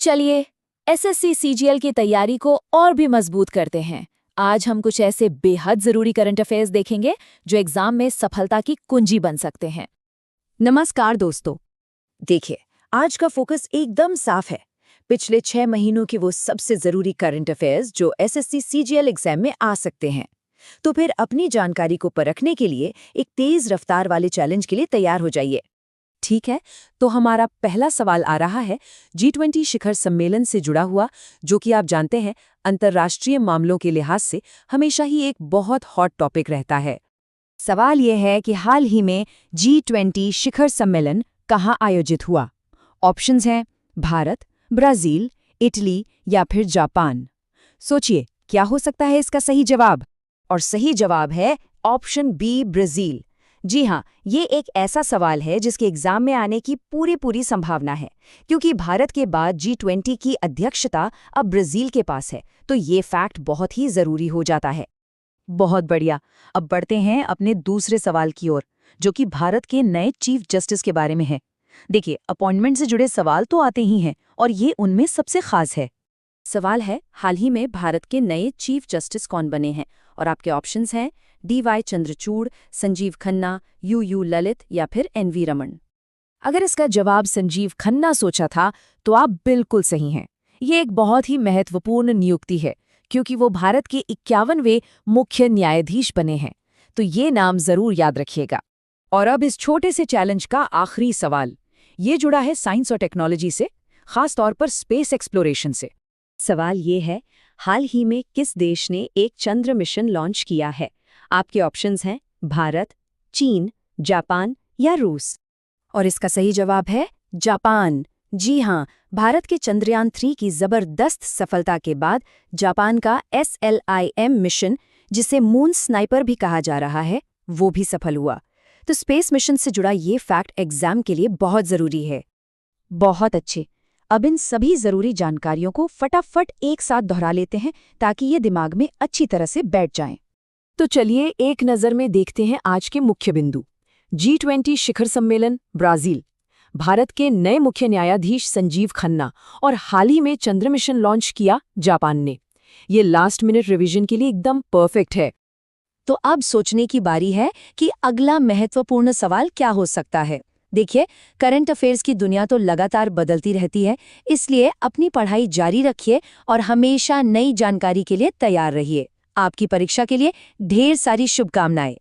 चलिए SSC CGL की तैयारी को और भी मजबूत करते हैं। आज हम कुछ ऐसे बेहद जरूरी करंट अफेयर्स देखेंगे जो एग्जाम में सफलता की कुंजी बन सकते हैं। नमस्कार दोस्तों, देखिए आज का फोकस एकदम साफ है। पिछले 6 महीनों की वो सबसे जरूरी करंट अफेयर्स जो एसएससी सीजीएल एग्जाम में आ सकते हैं। तो फिर अपनी जानकारी को परखने के लिए एक तेज रफ्तार वाले चैलेंज के लिए तैयार हो जाइए। ठीक है, तो हमारा पहला सवाल आ रहा है G20 शिखर सम्मेलन से जुड़ा हुआ, जो कि आप जानते हैं अंतर्राष्ट्रीय मामलों के लिहाज से हमेशा ही एक बहुत हॉट टॉपिक रहता है। सवाल यह है कि हाल ही में G20 शिखर सम्मेलन कहाँ आयोजित हुआ। ऑप्शंस हैं भारत, ब्राजील, इटली या फिर जापान। सोचिए क्या हो सकता है इसका सही जवाब। और सही जवाब है ऑप्शन बी, ब्राजील। जी हाँ, ये एक ऐसा सवाल है जिसके एग्जाम में आने की पूरी संभावना है, क्योंकि भारत के बाद G20 की अध्यक्षता अब ब्राजील के पास है, तो ये फैक्ट बहुत ही जरूरी हो जाता है। बहुत बढ़िया, अब बढ़ते हैं अपने दूसरे सवाल की ओर, जो कि भारत के नए चीफ जस्टिस के बारे में है। देखिए, अपॉइंटमेंट से जुड़े सवाल तो आते ही हैं और ये उनमें सबसे खास है। सवाल है, हाल ही में भारत के नए चीफ जस्टिस कौन बने हैं? और आपके ऑप्शंस हैं DY चंद्रचूड़, संजीव खन्ना, UU ललित या फिर NV रमन। अगर इसका जवाब संजीव खन्ना सोचा था तो आप बिल्कुल सही हैं। ये एक बहुत ही महत्वपूर्ण नियुक्ति है, क्योंकि वो भारत के 51वें मुख्य न्यायाधीश बने हैं। तो ये नाम जरूर याद रखिएगा। और अब इस छोटे से चैलेंज का आखिरी सवाल, ये जुड़ा है साइंस और टेक्नोलॉजी से, खास तौर पर स्पेस एक्सप्लोरेशन से। सवाल ये है, हाल ही में किस देश ने एक चंद्र मिशन लॉन्च किया है? आपके ऑप्शंस हैं भारत, चीन, जापान या रूस। और इसका सही जवाब है जापान। जी हाँ, भारत के चंद्रयान 3 की जबरदस्त सफलता के बाद जापान का SLIM मिशन, जिसे मून स्नाइपर भी कहा जा रहा है, वो भी सफल हुआ। तो स्पेस मिशन से जुड़ा ये फैक्ट एग्जाम के लिए बहुत जरूरी है। बहुत अच्छे, अब इन सभी जरूरी जानकारियों को फटाफट एक साथ दोहरा लेते हैं ताकि ये दिमाग में अच्छी तरह से बैठ जाएं। तो चलिए एक नज़र में देखते हैं आज के मुख्य बिंदु। G20 शिखर सम्मेलन, ब्राजील, भारत के नए मुख्य न्यायाधीश संजीव खन्ना, और हाल ही में चंद्र मिशन लॉन्च किया जापान ने। ये लास्ट मिनट रिवीजन के लिए एकदम परफेक्ट है। तो अब सोचने की बारी है कि अगला महत्वपूर्ण सवाल क्या हो सकता है। देखिए, करंट अफेयर्स की दुनिया तो लगातार बदलती रहती है, इसलिए अपनी पढ़ाई जारी रखिए और हमेशा नई जानकारी के लिए तैयार रहिए। आपकी परीक्षा के लिए ढेर सारी शुभकामनाएं।